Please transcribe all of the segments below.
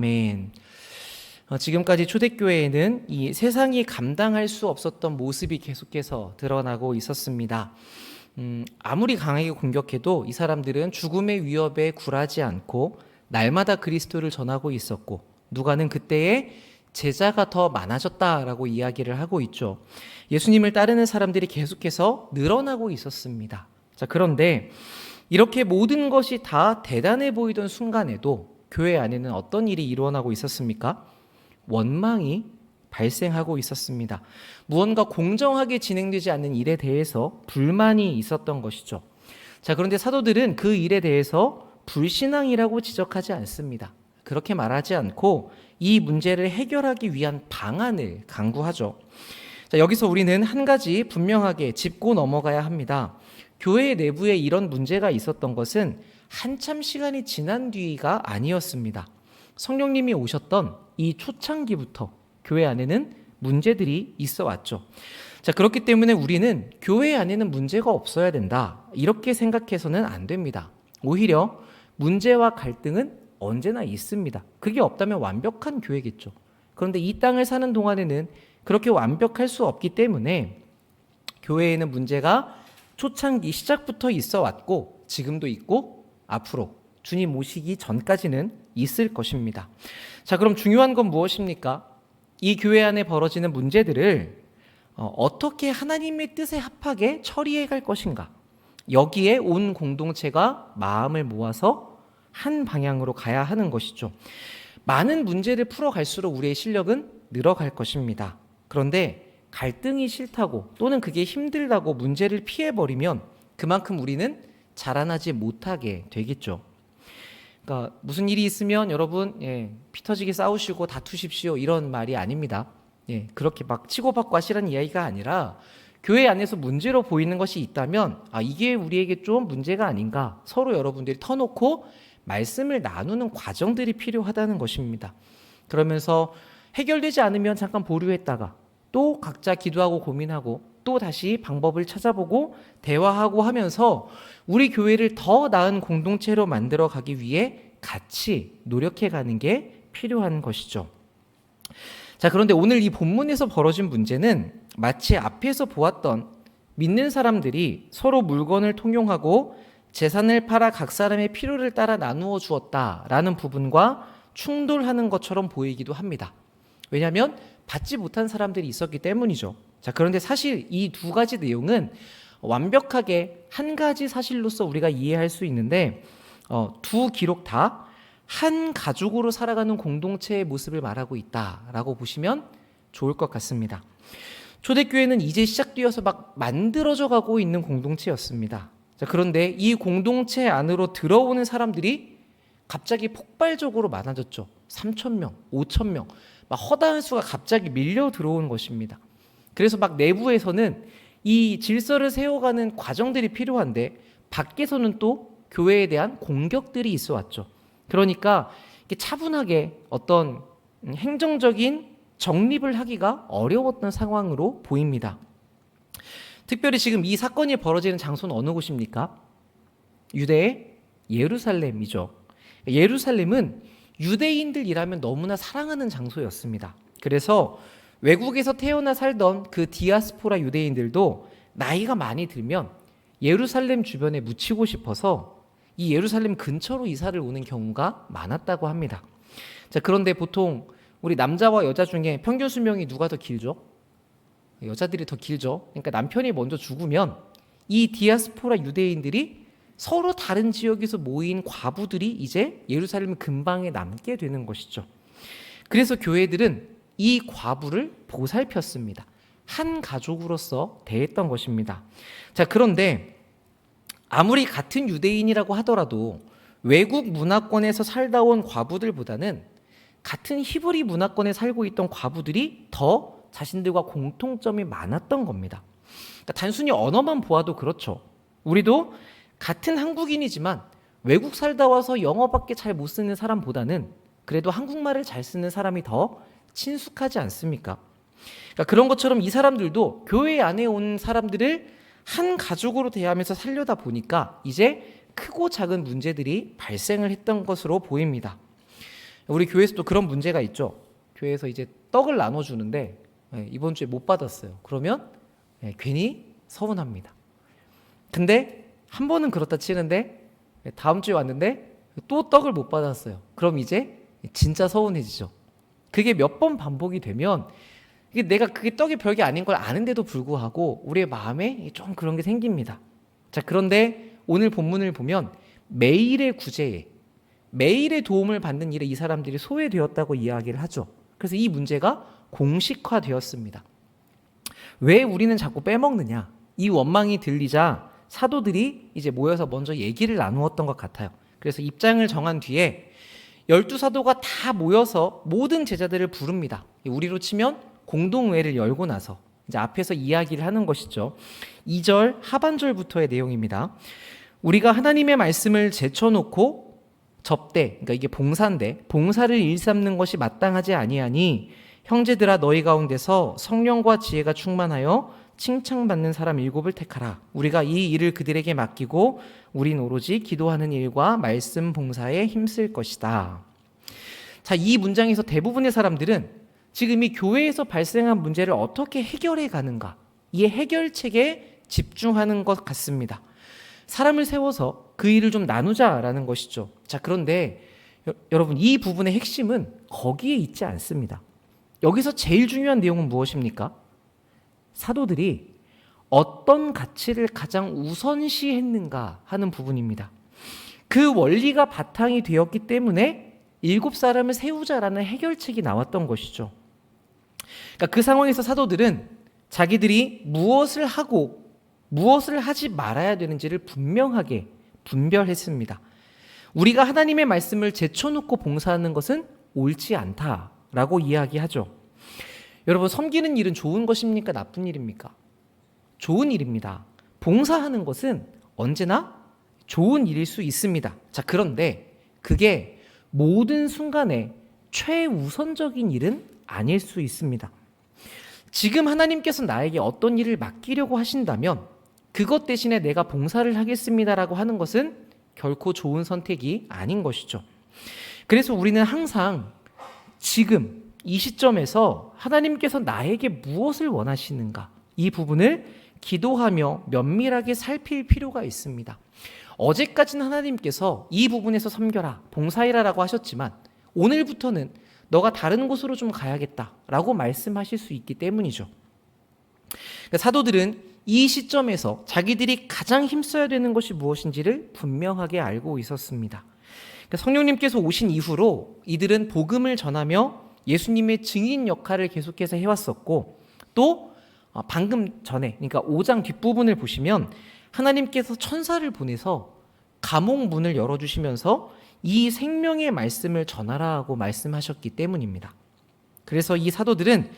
아멘. 지금까지 초대교회에는 이 세상이 감당할 수 없었던 모습이 계속해서 드러나고 있었습니다. 아무리 강하게 공격해도 이 사람들은 죽음의 위협에 굴하지 않고 날마다 그리스도를 전하고 있었고, 누가는 그때에 제자가 더 많아졌다라고 이야기를 하고 있죠. 예수님을 따르는 사람들이 계속해서 늘어나고 있었습니다. 자, 그런데 이렇게 모든 것이 다 대단해 보이던 순간에도 교회 안에는 어떤 일이 일어나고 있었습니까? 원망이 발생하고 있었습니다. 무언가 공정하게 진행되지 않는 일에 대해서 불만이 있었던 것이죠. 자, 그런데 사도들은 그 일에 대해서 불신앙이라고 지적하지 않습니다. 그렇게 말하지 않고 이 문제를 해결하기 위한 방안을 강구하죠. 자, 여기서 우리는 한 가지 분명하게 짚고 넘어가야 합니다. 교회 내부에 이런 문제가 있었던 것은 한참 시간이 지난 뒤가 아니었습니다. 성령님이 오셨던 이 초창기부터 교회 안에는 문제들이 있어 왔죠. 자, 그렇기 때문에 우리는 교회 안에는 문제가 없어야 된다, 이렇게 생각해서는 안 됩니다. 오히려 문제와 갈등은 언제나 있습니다. 그게 없다면 완벽한 교회겠죠. 그런데 이 땅을 사는 동안에는 그렇게 완벽할 수 없기 때문에 교회에는 문제가 초창기 시작부터 있어 왔고, 지금도 있고, 앞으로 주님 오시기 전까지는 있을 것입니다. 자, 그럼 중요한 건 무엇입니까? 이 교회 안에 벌어지는 문제들을 어떻게 하나님의 뜻에 합하게 처리해 갈 것인가? 여기에 온 공동체가 마음을 모아서 한 방향으로 가야 하는 것이죠. 많은 문제를 풀어갈수록 우리의 실력은 늘어갈 것입니다. 그런데 갈등이 싫다고 또는 그게 힘들다고 문제를 피해버리면 그만큼 우리는 자라나지 못하게 되겠죠. 그러니까 무슨 일이 있으면 여러분 피 터지게 싸우시고 다투십시오, 이런 말이 아닙니다. 그렇게 막 치고받고 하시라는 이야기가 아니라, 교회 안에서 문제로 보이는 것이 있다면 이게 우리에게 좀 문제가 아닌가, 서로 여러분들이 터놓고 말씀을 나누는 과정들이 필요하다는 것입니다. 그러면서 해결되지 않으면 잠깐 보류했다가 또 각자 기도하고 고민하고 또 다시 방법을 찾아보고 대화하고 하면서 우리 교회를 더 나은 공동체로 만들어 가기 위해 같이 노력해 가는 게 필요한 것이죠. 자, 그런데 오늘 이 본문에서 벌어진 문제는 마치 앞에서 보았던 믿는 사람들이 서로 물건을 통용하고 재산을 팔아 각 사람의 필요를 따라 나누어 주었다라는 부분과 충돌하는 것처럼 보이기도 합니다. 왜냐하면 받지 못한 사람들이 있었기 때문이죠. 자, 그런데 사실 이 두 가지 내용은 완벽하게 한 가지 사실로서 우리가 이해할 수 있는데, 두 기록 다 한 가족으로 살아가는 공동체의 모습을 말하고 있다라고 보시면 좋을 것 같습니다. 초대교회는 이제 시작되어서 막 만들어져 가고 있는 공동체였습니다. 자, 그런데 이 공동체 안으로 들어오는 사람들이 갑자기 폭발적으로 많아졌죠. 3,000명, 5,000명, 막 허다한 수가 갑자기 밀려 들어온 것입니다. 그래서 막 내부에서는 이 질서를 세워가는 과정들이 필요한데, 밖에서는 또 교회에 대한 공격들이 있어 왔죠. 그러니까 차분하게 어떤 행정적인 정립을 하기가 어려웠던 상황으로 보입니다. 특별히 지금 이 사건이 벌어지는 장소는 어느 곳입니까? 유대의 예루살렘이죠. 예루살렘은 유대인들이라면 너무나 사랑하는 장소였습니다. 그래서 외국에서 태어나 살던 그 디아스포라 유대인들도 나이가 많이 들면 예루살렘 주변에 묻히고 싶어서 이 예루살렘 근처로 이사를 오는 경우가 많았다고 합니다. 자, 그런데 보통 우리 남자와 여자 중에 평균 수명이 누가 더 길죠? 여자들이 더 길죠. 그러니까 남편이 먼저 죽으면 이 디아스포라 유대인들이 서로 다른 지역에서 모인 과부들이 이제 예루살렘 근방에 남게 되는 것이죠. 그래서 교회들은 이 과부를 보살폈습니다. 한 가족으로서 대했던 것입니다. 자, 그런데 아무리 같은 유대인이라고 하더라도 외국 문화권에서 살다 온 과부들보다는 같은 히브리 문화권에 살고 있던 과부들이 더 자신들과 공통점이 많았던 겁니다. 그러니까 단순히 언어만 보아도 그렇죠. 우리도 같은 한국인이지만 외국 살다 와서 영어밖에 잘 못 쓰는 사람보다는 그래도 한국말을 잘 쓰는 사람이 더 친숙하지 않습니까? 그러니까 그런 것처럼 이 사람들도 교회 안에 온 사람들을 한 가족으로 대하면서 살려다 보니까 이제 크고 작은 문제들이 발생을 했던 것으로 보입니다. 우리 교회에서도 그런 문제가 있죠. 교회에서 이제 떡을 나눠주는데 이번 주에 못 받았어요. 그러면 괜히 서운합니다. 근데 한 번은 그렇다 치는데 다음 주에 왔는데 또 떡을 못 받았어요. 그럼 이제 진짜 서운해지죠. 그게 몇 번 반복이 되면 이게 내가 그게 떡이 별게 아닌 걸 아는데도 불구하고 우리의 마음에 좀 그런 게 생깁니다. 자, 그런데 오늘 본문을 보면 매일의 구제에 매일의 도움을 받는 일에 이 사람들이 소외되었다고 이야기를 하죠. 그래서 이 문제가 공식화되었습니다. 왜 우리는 자꾸 빼먹느냐? 이 원망이 들리자 사도들이 이제 모여서 먼저 얘기를 나누었던 것 같아요. 그래서 입장을 정한 뒤에 12사도가 다 모여서 모든 제자들을 부릅니다. 우리로 치면 공동회를 열고 나서 이제 앞에서 이야기를 하는 것이죠. 2절 하반절부터의 내용입니다. 우리가 하나님의 말씀을 제쳐놓고 접대, 그러니까 이게 봉사인데 봉사를 일삼는 것이 마땅하지 아니하니 형제들아 너희 가운데서 성령과 지혜가 충만하여 칭찬받는 사람 7을 택하라. 우리가 이 일을 그들에게 맡기고 우린 오로지 기도하는 일과 말씀 봉사에 힘쓸 것이다. 자, 이 문장에서 대부분의 사람들은 지금 이 교회에서 발생한 문제를 어떻게 해결해 가는가, 이 해결책에 집중하는 것 같습니다. 사람을 세워서 그 일을 좀 나누자라는 것이죠. 자, 그런데 여러분 이 부분의 핵심은 거기에 있지 않습니다. 여기서 제일 중요한 내용은 무엇입니까? 사도들이 어떤 가치를 가장 우선시했는가 하는 부분입니다. 그 원리가 바탕이 되었기 때문에 7사람을 세우자라는 해결책이 나왔던 것이죠. 그러니까 그 상황에서 사도들은 자기들이 무엇을 하고 무엇을 하지 말아야 되는지를 분명하게 분별했습니다. 우리가 하나님의 말씀을 제쳐놓고 봉사하는 것은 옳지 않다라고 이야기하죠. 여러분, 섬기는 일은 좋은 것입니까? 나쁜 일입니까? 좋은 일입니다. 봉사하는 것은 언제나 좋은 일일 수 있습니다. 자, 그런데 그게 모든 순간에 최우선적인 일은 아닐 수 있습니다. 지금 하나님께서 나에게 어떤 일을 맡기려고 하신다면 그것 대신에 내가 봉사를 하겠습니다라고 하는 것은 결코 좋은 선택이 아닌 것이죠. 그래서 우리는 항상 지금 이 시점에서 하나님께서 나에게 무엇을 원하시는가, 이 부분을 기도하며 면밀하게 살필 필요가 있습니다. 어제까지는 하나님께서 이 부분에서 섬겨라, 봉사해라라고 하셨지만 오늘부터는 너가 다른 곳으로 좀 가야겠다라고 말씀하실 수 있기 때문이죠. 그러니까 사도들은 이 시점에서 자기들이 가장 힘써야 되는 것이 무엇인지를 분명하게 알고 있었습니다. 그러니까 성령님께서 오신 이후로 이들은 복음을 전하며 예수님의 증인 역할을 계속해서 해왔었고, 또 방금 전에, 그러니까 5장 뒷부분을 보시면 하나님께서 천사를 보내서 감옥 문을 열어주시면서 이 생명의 말씀을 전하라 하고 말씀하셨기 때문입니다. 그래서 이 사도들은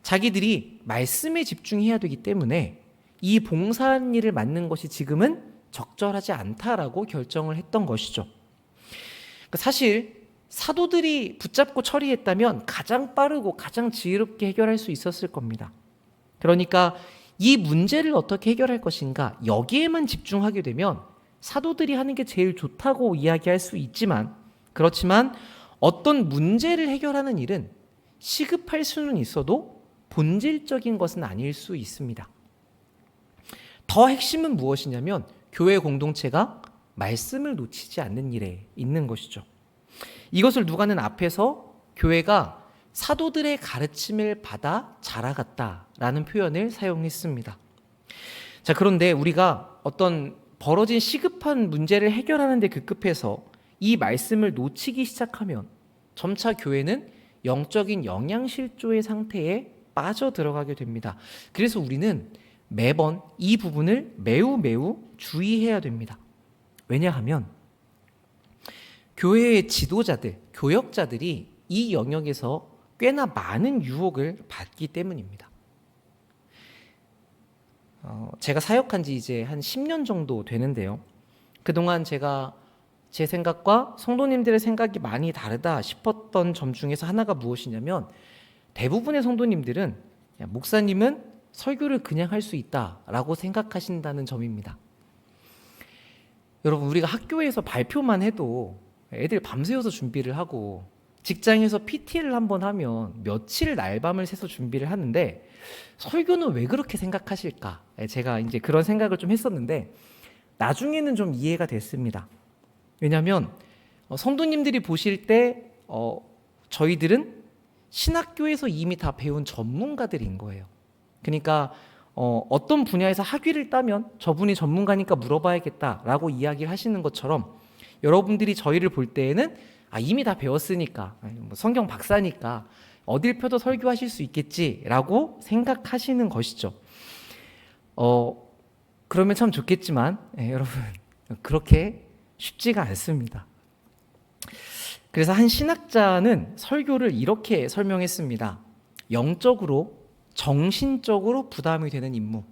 자기들이 말씀에 집중해야 되기 때문에 이 봉사한 일을 맡는 것이 지금은 적절하지 않다라고 결정을 했던 것이죠. 사실 사도들이 붙잡고 처리했다면 가장 빠르고 가장 지혜롭게 해결할 수 있었을 겁니다. 그러니까 이 문제를 어떻게 해결할 것인가, 여기에만 집중하게 되면 사도들이 하는 게 제일 좋다고 이야기할 수 있지만, 그렇지만 어떤 문제를 해결하는 일은 시급할 수는 있어도 본질적인 것은 아닐 수 있습니다. 더 핵심은 무엇이냐면 교회 공동체가 말씀을 놓치지 않는 일에 있는 것이죠. 이것을 누가는 앞에서 교회가 사도들의 가르침을 받아 자라갔다라는 표현을 사용했습니다. 자, 그런데 우리가 어떤 벌어진 시급한 문제를 해결하는 데 급급해서 이 말씀을 놓치기 시작하면 점차 교회는 영적인 영양실조의 상태에 빠져 들어가게 됩니다. 그래서 우리는 매번 이 부분을 매우 주의해야 됩니다. 왜냐하면 교회의 지도자들, 교역자들이 이 영역에서 꽤나 많은 유혹을 받기 때문입니다. 제가 사역한 지 이제 한 10년 정도 되는데요. 그동안 제가 제 생각과 성도님들의 생각이 많이 다르다 싶었던 점 중에서 하나가 무엇이냐면, 대부분의 성도님들은 목사님은 설교를 그냥 할 수 있다라고 생각하신다는 점입니다. 여러분, 우리가 학교에서 발표만 해도 애들 밤새워서 준비를 하고 직장에서 PT를 한번 하면 며칠 날밤을 새서 준비를 하는데 설교는 왜 그렇게 생각하실까? 제가 이제 그런 생각을 좀 했었는데 나중에는 좀 이해가 됐습니다. 왜냐하면 성도님들이 보실 때 저희들은 신학교에서 이미 다 배운 전문가들인 거예요. 그러니까 어떤 분야에서 학위를 따면 저분이 전문가니까 물어봐야겠다라고 이야기를 하시는 것처럼 여러분들이 저희를 볼 때에는 이미 다 배웠으니까 성경 박사니까 어딜 펴도 설교하실 수 있겠지라고 생각하시는 것이죠. 그러면 참 좋겠지만 여러분 그렇게 쉽지가 않습니다. 그래서 한 신학자는 설교를 이렇게 설명했습니다. 영적으로, 정신적으로 부담이 되는 임무.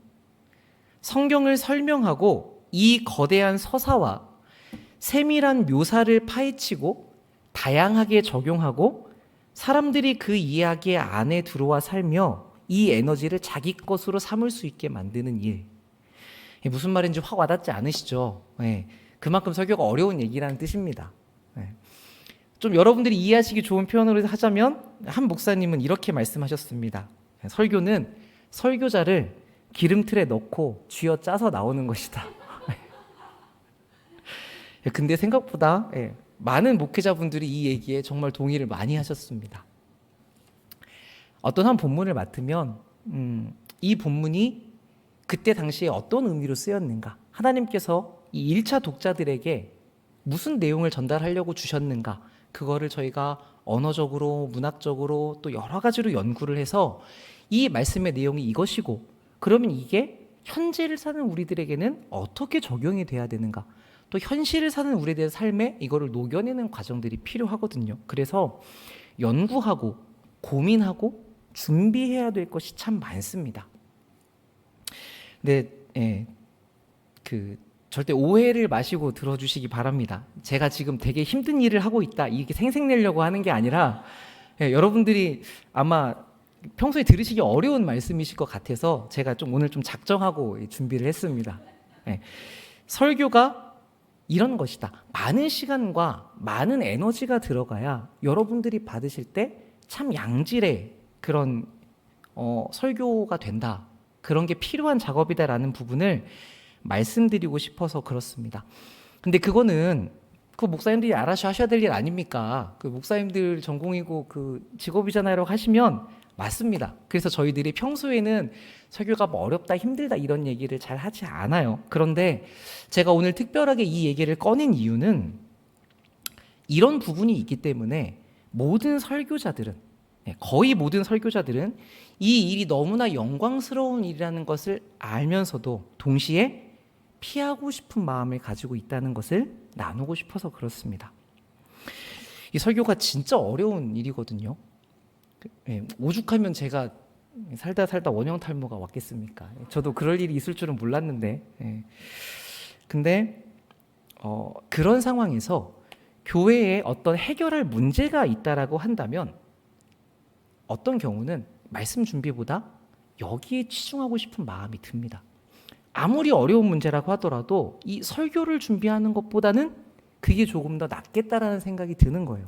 성경을 설명하고 이 거대한 서사와 세밀한 묘사를 파헤치고 다양하게 적용하고 사람들이 그 이야기 안에 들어와 살며 이 에너지를 자기 것으로 삼을 수 있게 만드는 일. 무슨 말인지 확 와닿지 않으시죠? 그만큼 설교가 어려운 얘기라는 뜻입니다. 좀 여러분들이 이해하시기 좋은 표현으로 하자면 한 목사님은 이렇게 말씀하셨습니다. 설교는 설교자를 기름틀에 넣고 쥐어짜서 나오는 것이다. 근데 생각보다 많은 목회자분들이 이 얘기에 정말 동의를 많이 하셨습니다. 어떤 한 본문을 맡으면 이 본문이 그때 당시에 어떤 의미로 쓰였는가, 하나님께서 이 1차 독자들에게 무슨 내용을 전달하려고 주셨는가, 그거를 저희가 언어적으로, 문학적으로 또 여러 가지로 연구를 해서 이 말씀의 내용이 이것이고, 그러면 이게 현재를 사는 우리들에게는 어떻게 적용이 돼야 되는가, 또 현실을 사는 우리들의 삶에 이거를 녹여내는 과정들이 필요하거든요. 그래서 연구하고 고민하고 준비해야 될 것이 참 많습니다. 근데 절대 오해를 마시고 들어주시기 바랍니다. 제가 지금 되게 힘든 일을 하고 있다 이렇게 생색내려고 하는 게 아니라 여러분들이 아마 평소에 들으시기 어려운 말씀이실 것 같아서 제가 오늘 좀 작정하고 준비를 했습니다. 설교가 이런 것이다. 많은 시간과 많은 에너지가 들어가야 여러분들이 받으실 때 참 양질의 그런 설교가 된다. 그런 게 필요한 작업이다라는 부분을 말씀드리고 싶어서 그렇습니다. 근데 그거는 그 목사님들이 알아서 하셔야 될 일 아닙니까? 그 목사님들 전공이고 그 직업이잖아요 하시면 맞습니다. 그래서 저희들이 평소에는 설교가 뭐 어렵다 힘들다 이런 얘기를 잘 하지 않아요. 그런데 제가 오늘 특별하게 이 얘기를 꺼낸 이유는 이런 부분이 있기 때문에 모든 설교자들은, 거의 모든 설교자들은 이 일이 너무나 영광스러운 일이라는 것을 알면서도 동시에 피하고 싶은 마음을 가지고 있다는 것을 나누고 싶어서 그렇습니다. 이 설교가 진짜 어려운 일이거든요. 오죽하면 제가 살다 원형 탈모가 왔겠습니까? 저도 그럴 일이 있을 줄은 몰랐는데, 근데 그런 상황에서 교회에 어떤 해결할 문제가 있다라고 한다면 어떤 경우는 말씀 준비보다 여기에 치중하고 싶은 마음이 듭니다. 아무리 어려운 문제라고 하더라도 이 설교를 준비하는 것보다는 그게 조금 더 낫겠다라는 생각이 드는 거예요.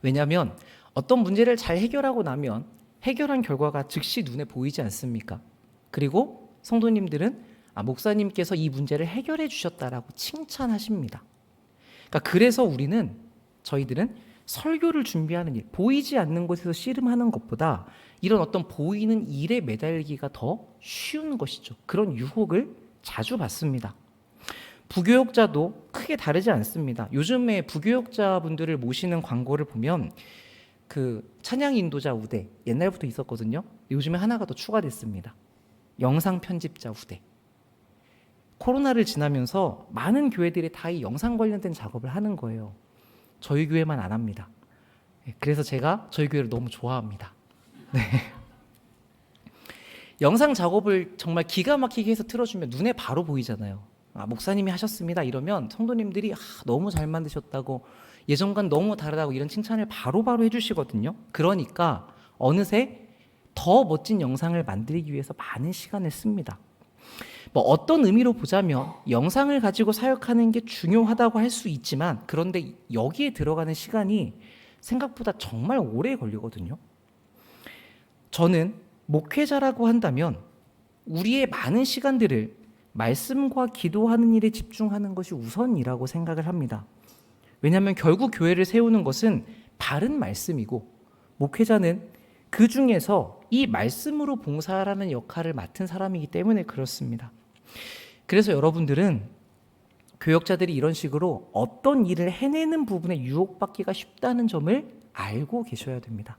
왜냐하면 어떤 문제를 잘 해결하고 나면 해결한 결과가 즉시 눈에 보이지 않습니까? 그리고 성도님들은 목사님께서 이 문제를 해결해 주셨다라고 칭찬하십니다. 그러니까 그래서 저희들은 설교를 준비하는 일, 보이지 않는 곳에서 씨름하는 것보다 이런 어떤 보이는 일에 매달리기가 더 쉬운 것이죠. 그런 유혹을 자주 받습니다. 부교육자도 크게 다르지 않습니다. 요즘에 부교육자분들을 모시는 광고를 보면 그 찬양 인도자 우대 옛날부터 있었거든요. 요즘에 하나가 더 추가됐습니다. 영상 편집자 우대. 코로나를 지나면서 많은 교회들이 다 이 영상 관련된 작업을 하는 거예요. 저희 교회만 안 합니다. 그래서 제가 저희 교회를 너무 좋아합니다. 네. 영상 작업을 정말 기가 막히게 해서 틀어주면 눈에 바로 보이잖아요. 목사님이 하셨습니다 이러면 성도님들이 너무 잘 만드셨다고, 예전과는 너무 다르다고 이런 칭찬을 바로바로 해주시거든요. 그러니까 어느새 더 멋진 영상을 만들기 위해서 많은 시간을 씁니다. 어떤 의미로 보자면 영상을 가지고 사역하는 게 중요하다고 할 수 있지만, 그런데 여기에 들어가는 시간이 생각보다 정말 오래 걸리거든요. 저는 목회자라고 한다면 우리의 많은 시간들을 말씀과 기도하는 일에 집중하는 것이 우선이라고 생각을 합니다. 왜냐하면 결국 교회를 세우는 것은 바른 말씀이고 목회자는 그 중에서 이 말씀으로 봉사하라는 역할을 맡은 사람이기 때문에 그렇습니다. 그래서 여러분들은 교역자들이 이런 식으로 어떤 일을 해내는 부분에 유혹받기가 쉽다는 점을 알고 계셔야 됩니다.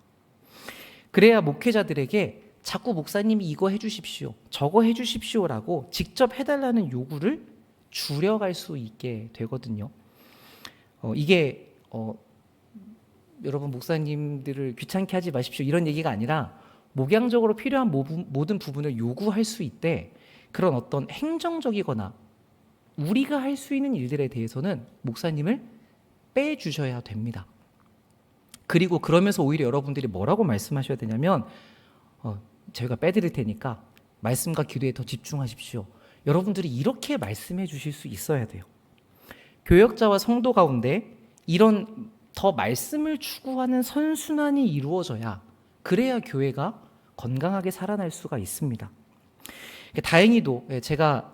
그래야 목회자들에게 자꾸 목사님이 이거 해주십시오, 저거 해주십시오라고 직접 해달라는 요구를 줄여갈 수 있게 되거든요. 이게 여러분 목사님들을 귀찮게 하지 마십시오 이런 얘기가 아니라 목양적으로 필요한 모든 부분을 요구할 수 있대 그런 어떤 행정적이거나 우리가 할 수 있는 일들에 대해서는 목사님을 빼주셔야 됩니다. 그리고 그러면서 오히려 여러분들이 뭐라고 말씀하셔야 되냐면 저희가 빼드릴 테니까 말씀과 기도에 더 집중하십시오. 여러분들이 이렇게 말씀해 주실 수 있어야 돼요. 교역자와 성도 가운데 이런 더 말씀을 추구하는 선순환이 이루어져야 그래야 교회가 건강하게 살아날 수가 있습니다. 다행히도 제가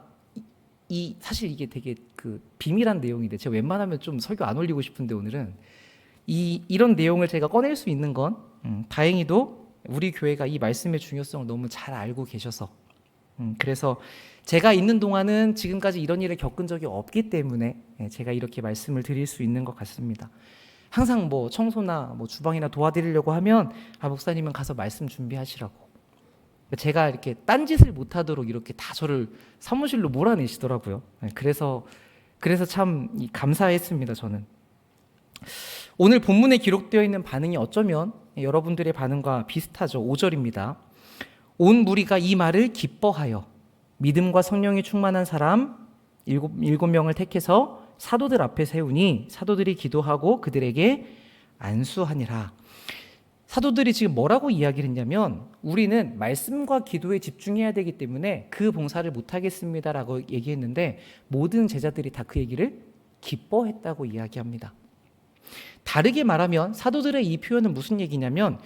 사실 이게 되게 비밀한 내용인데 제가 웬만하면 좀 설교 안 올리고 싶은데 오늘은 이런 내용을 제가 꺼낼 수 있는 건 다행히도 우리 교회가 이 말씀의 중요성을 너무 잘 알고 계셔서 그래서 제가 있는 동안은 지금까지 이런 일을 겪은 적이 없기 때문에 제가 이렇게 말씀을 드릴 수 있는 것 같습니다. 항상 청소나 주방이나 도와드리려고 하면 목사님은 가서 말씀 준비하시라고 제가 이렇게 딴짓을 못하도록 이렇게 다 저를 사무실로 몰아내시더라고요. 그래서 참 감사했습니다. 저는 오늘 본문에 기록되어 있는 반응이 어쩌면 여러분들의 반응과 비슷하죠. 5절입니다. 온 무리가 이 말을 기뻐하여 믿음과 성령이 충만한 사람 7명을 택해서 사도들 앞에 세우니 사도들이 기도하고 그들에게 안수하니라. 사도들이 지금 뭐라고 이야기를 했냐면 우리는 말씀과 기도에 집중해야 되기 때문에 그 봉사를 못하겠습니다라고 얘기했는데 모든 제자들이 다 그 얘기를 기뻐했다고 이야기합니다. 다르게 말하면 사도들의 이 표현은 무슨 얘기냐면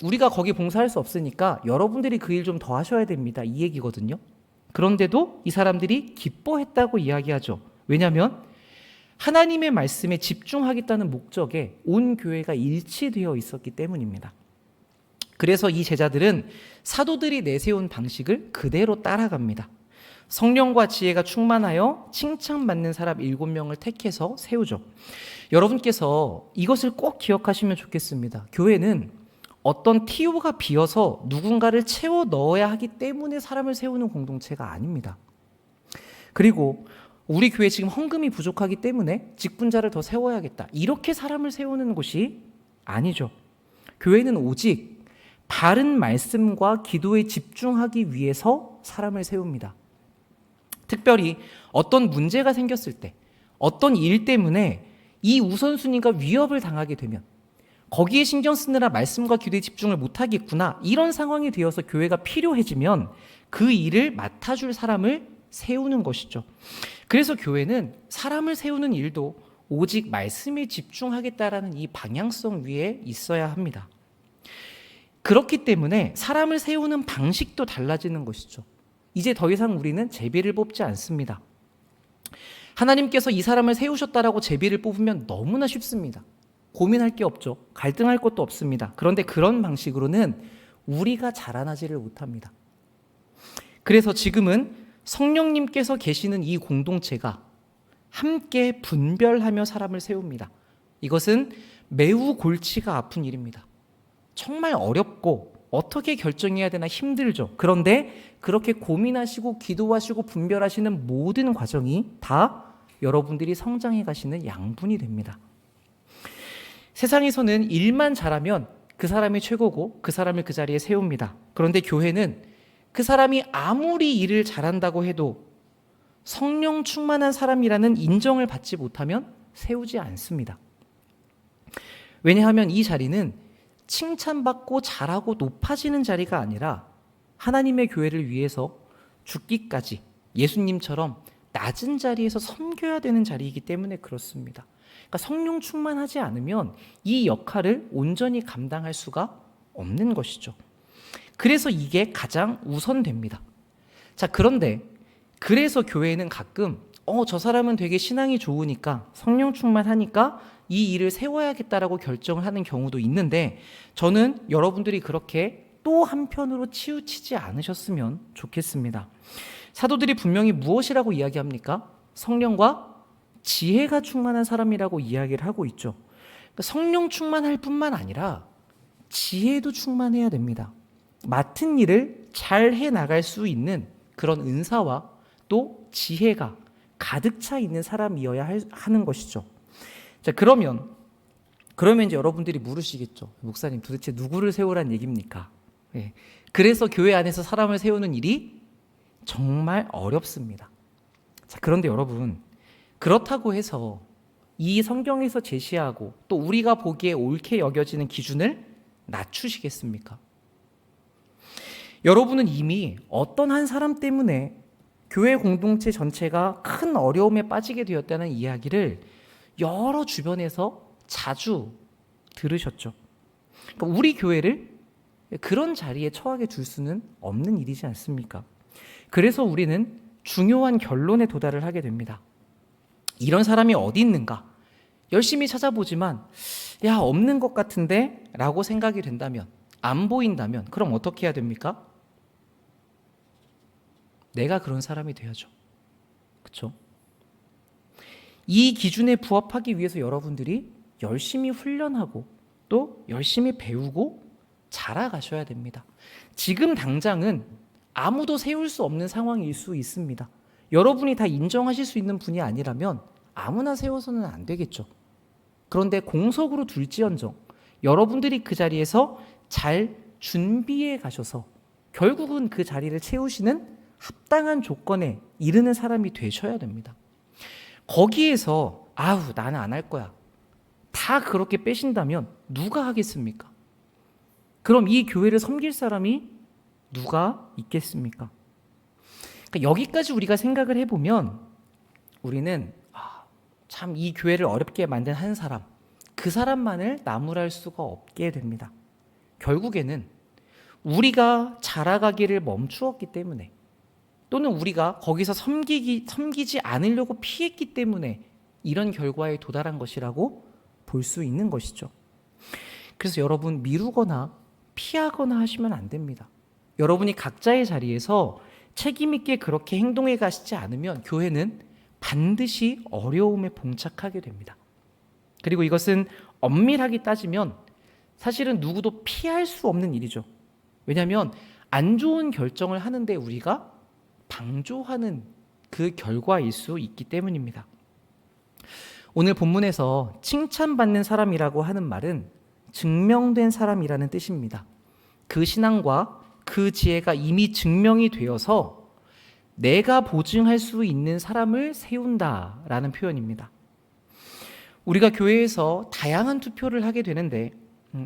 우리가 거기 봉사할 수 없으니까 여러분들이 그 일 좀 더 하셔야 됩니다 이 얘기거든요. 그런데도 이 사람들이 기뻐했다고 이야기하죠. 왜냐하면 하나님의 말씀에 집중하겠다는 목적에 온 교회가 일치되어 있었기 때문입니다. 그래서 이 제자들은 사도들이 내세운 방식을 그대로 따라갑니다. 성령과 지혜가 충만하여 칭찬받는 사람 7명을 택해서 세우죠. 여러분께서 이것을 꼭 기억하시면 좋겠습니다. 교회는 어떤 TO가 비어서 누군가를 채워 넣어야 하기 때문에 사람을 세우는 공동체가 아닙니다. 그리고 우리 교회 지금 헌금이 부족하기 때문에 직분자를 더 세워야겠다 이렇게 사람을 세우는 곳이 아니죠. 교회는 오직 바른 말씀과 기도에 집중하기 위해서 사람을 세웁니다. 특별히 어떤 문제가 생겼을 때 어떤 일 때문에 이 우선순위가 위협을 당하게 되면 거기에 신경 쓰느라 말씀과 기도에 집중을 못하겠구나 이런 상황이 되어서 교회가 필요해지면 그 일을 맡아줄 사람을 세우는 것이죠. 그래서 교회는 사람을 세우는 일도 오직 말씀에 집중하겠다라는 이 방향성 위에 있어야 합니다. 그렇기 때문에 사람을 세우는 방식도 달라지는 것이죠. 이제 더 이상 우리는 제비를 뽑지 않습니다. 하나님께서 이 사람을 세우셨다라고 제비를 뽑으면 너무나 쉽습니다. 고민할 게 없죠. 갈등할 것도 없습니다. 그런데 그런 방식으로는 우리가 자라나지를 못합니다. 그래서 지금은 성령님께서 계시는 이 공동체가 함께 분별하며 사람을 세웁니다. 이것은 매우 골치가 아픈 일입니다. 정말 어렵고 어떻게 결정해야 되나 힘들죠. 그런데 그렇게 고민하시고 기도하시고 분별하시는 모든 과정이 다 여러분들이 성장해 가시는 양분이 됩니다. 세상에서는 일만 잘하면 그 사람이 최고고 그 사람을 그 자리에 세웁니다. 그런데 교회는 그 사람이 아무리 일을 잘한다고 해도 성령 충만한 사람이라는 인정을 받지 못하면 세우지 않습니다. 왜냐하면 이 자리는 칭찬받고 잘하고 높아지는 자리가 아니라 하나님의 교회를 위해서 죽기까지 예수님처럼 낮은 자리에서 섬겨야 되는 자리이기 때문에 그렇습니다. 그러니까 성령 충만하지 않으면 이 역할을 온전히 감당할 수가 없는 것이죠. 그래서 이게 가장 우선됩니다. 자, 그런데 그래서 교회는 가끔 저 사람은 되게 신앙이 좋으니까 성령 충만하니까 이 일을 세워야겠다라고 결정을 하는 경우도 있는데, 저는 여러분들이 그렇게 또 한편으로 치우치지 않으셨으면 좋겠습니다. 사도들이 분명히 무엇이라고 이야기합니까? 성령과 지혜가 충만한 사람이라고 이야기를 하고 있죠. 그러니까 성령 충만할 뿐만 아니라 지혜도 충만해야 됩니다. 맡은 일을 잘 해나갈 수 있는 그런 은사와 또 지혜가 가득 차 있는 사람이어야 하는 것이죠. 자, 그러면 이제 여러분들이 물으시겠죠. 목사님, 도대체 누구를 세우란 얘기입니까? 예. 그래서 교회 안에서 사람을 세우는 일이 정말 어렵습니다. 자, 그런데 여러분, 그렇다고 해서 이 성경에서 제시하고 또 우리가 보기에 옳게 여겨지는 기준을 낮추시겠습니까? 여러분은 이미 어떤 한 사람 때문에 교회 공동체 전체가 큰 어려움에 빠지게 되었다는 이야기를 여러 주변에서 자주 들으셨죠. 그러니까 우리 교회를 그런 자리에 처하게 둘 수는 없는 일이지 않습니까? 그래서 우리는 중요한 결론에 도달을 하게 됩니다. 이런 사람이 어디 있는가? 열심히 찾아보지만 없는 것 같은데 라고 생각이 된다면, 안 보인다면 그럼 어떻게 해야 됩니까? 내가 그런 사람이 돼야죠. 그렇죠? 이 기준에 부합하기 위해서 여러분들이 열심히 훈련하고 또 열심히 배우고 자라가셔야 됩니다. 지금 당장은 아무도 세울 수 없는 상황일 수 있습니다. 여러분이 다 인정하실 수 있는 분이 아니라면 아무나 세워서는 안 되겠죠. 그런데 공석으로 둘지언정 여러분들이 그 자리에서 잘 준비해 가셔서 결국은 그 자리를 채우시는 합당한 조건에 이르는 사람이 되셔야 됩니다. 거기에서 나는 안 할 거야, 다 그렇게 빼신다면 누가 하겠습니까? 그럼 이 교회를 섬길 사람이 누가 있겠습니까? 그러니까 여기까지 우리가 생각을 해보면 우리는 참 이 교회를 어렵게 만든 한 사람, 그 사람만을 나무랄 수가 없게 됩니다. 결국에는 우리가 자라가기를 멈추었기 때문에, 또는 우리가 거기서 섬기지 않으려고 피했기 때문에 이런 결과에 도달한 것이라고 볼 수 있는 것이죠. 그래서 여러분, 미루거나 피하거나 하시면 안 됩니다. 여러분이 각자의 자리에서 책임 있게 그렇게 행동해 가시지 않으면 교회는 반드시 어려움에 봉착하게 됩니다. 그리고 이것은 엄밀하게 따지면 사실은 누구도 피할 수 없는 일이죠. 왜냐하면 안 좋은 결정을 하는데 우리가 방조하는 그 결과일 수 있기 때문입니다. 오늘 본문에서 칭찬받는 사람이라고 하는 말은 증명된 사람이라는 뜻입니다. 그 신앙과 그 지혜가 이미 증명이 되어서 내가 보증할 수 있는 사람을 세운다라는 표현입니다. 우리가 교회에서 다양한 투표를 하게 되는데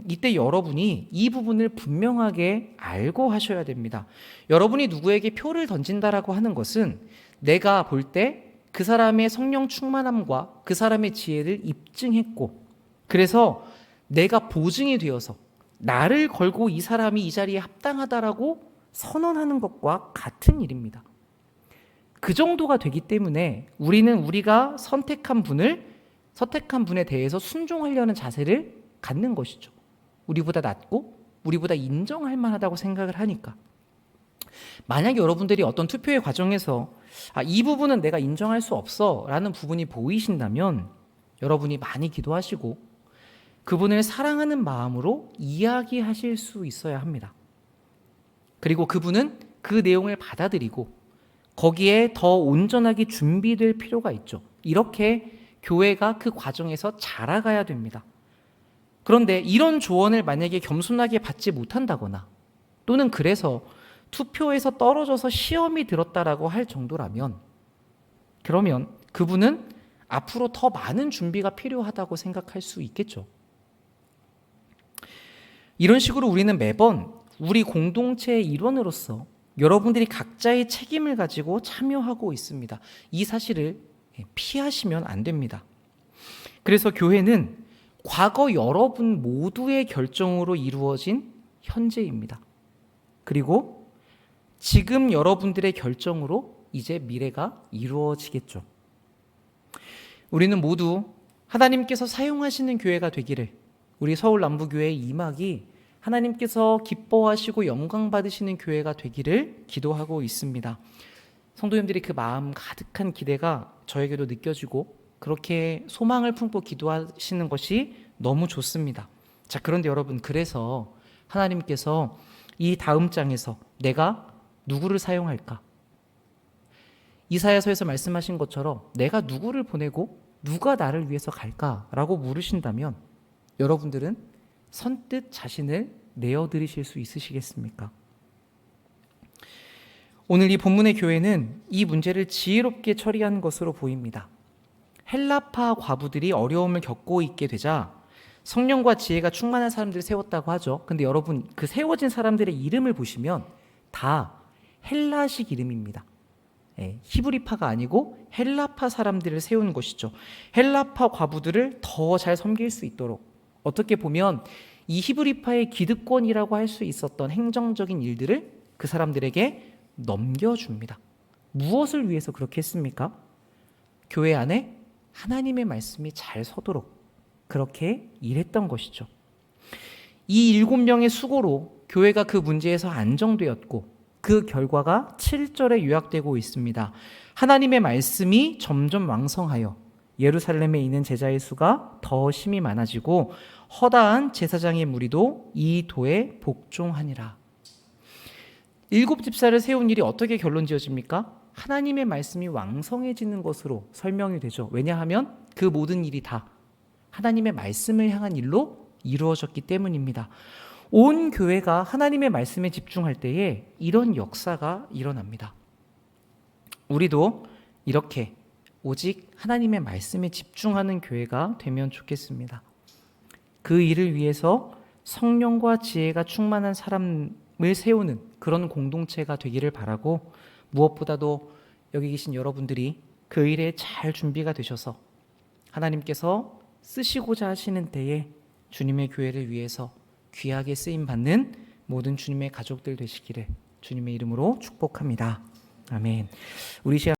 이때 여러분이 이 부분을 분명하게 알고 하셔야 됩니다. 여러분이 누구에게 표를 던진다라고 하는 것은 내가 볼 때 그 사람의 성령 충만함과 그 사람의 지혜를 입증했고, 그래서 내가 보증이 되어서 나를 걸고 이 사람이 이 자리에 합당하다라고 선언하는 것과 같은 일입니다. 그 정도가 되기 때문에 우리는 우리가 선택한 분에 대해서 순종하려는 자세를 갖는 것이죠. 우리보다 낫고 우리보다 인정할 만하다고 생각을 하니까. 만약에 여러분들이 어떤 투표의 과정에서 이 부분은 내가 인정할 수 없어 라는 부분이 보이신다면 여러분이 많이 기도하시고 그분을 사랑하는 마음으로 이야기하실 수 있어야 합니다. 그리고 그분은 그 내용을 받아들이고 거기에 더 온전하게 준비될 필요가 있죠. 이렇게 교회가 그 과정에서 자라가야 됩니다. 그런데 이런 조언을 만약에 겸손하게 받지 못한다거나 또는 그래서 투표에서 떨어져서 시험이 들었다라고 할 정도라면, 그러면 그분은 앞으로 더 많은 준비가 필요하다고 생각할 수 있겠죠. 이런 식으로 우리는 매번 우리 공동체의 일원으로서 여러분들이 각자의 책임을 가지고 참여하고 있습니다. 이 사실을 피하시면 안 됩니다. 그래서 교회는 과거 여러분 모두의 결정으로 이루어진 현재입니다. 그리고 지금 여러분들의 결정으로 이제 미래가 이루어지겠죠. 우리는 모두 하나님께서 사용하시는 교회가 되기를, 우리 서울 남부교회 이막이 하나님께서 기뻐하시고 영광 받으시는 교회가 되기를 기도하고 있습니다. 성도님들이 그 마음 가득한 기대가 저에게도 느껴지고 그렇게 소망을 품고 기도하시는 것이 너무 좋습니다. 자, 그런데 여러분, 그래서 하나님께서 이 다음 장에서 내가 누구를 사용할까? 이사야서에서 말씀하신 것처럼 내가 누구를 보내고 누가 나를 위해서 갈까라고 물으신다면 여러분들은 선뜻 자신을 내어드리실 수 있으시겠습니까? 오늘 이 본문의 교회는 이 문제를 지혜롭게 처리한 것으로 보입니다. 헬라파 과부들이 어려움을 겪고 있게 되자 성령과 지혜가 충만한 사람들을 세웠다고 하죠. 근데 여러분, 그 세워진 사람들의 이름을 보시면 다 헬라식 이름입니다. 히브리파가 아니고 헬라파 사람들을 세운 것이죠. 헬라파 과부들을 더 잘 섬길 수 있도록, 어떻게 보면 이 히브리파의 기득권이라고 할 수 있었던 행정적인 일들을 그 사람들에게 넘겨줍니다. 무엇을 위해서 그렇게 했습니까? 교회 안에 하나님의 말씀이 잘 서도록 그렇게 일했던 것이죠. 이 7명의 수고로 교회가 그 문제에서 안정되었고 그 결과가 7절에 요약되고 있습니다. 하나님의 말씀이 점점 왕성하여 예루살렘에 있는 제자의 수가 더 심히 많아지고 허다한 제사장의 무리도 이 도에 복종하니라. 7집사를 세운 일이 어떻게 결론 지어집니까? 하나님의 말씀이 왕성해지는 것으로 설명이 되죠. 왜냐하면 그 모든 일이 다 하나님의 말씀을 향한 일로 이루어졌기 때문입니다. 온 교회가 하나님의 말씀에 집중할 때에 이런 역사가 일어납니다. 우리도 이렇게 오직 하나님의 말씀에 집중하는 교회가 되면 좋겠습니다. 그 일을 위해서 성령과 지혜가 충만한 사람을 세우는 그런 공동체가 되기를 바라고, 무엇보다도 여기 계신 여러분들이 그 일에 잘 준비가 되셔서 하나님께서 쓰시고자 하시는 때에 주님의 교회를 위해서 귀하게 쓰임받는 모든 주님의 가족들 되시기를 주님의 이름으로 축복합니다. 아멘. 우리 시간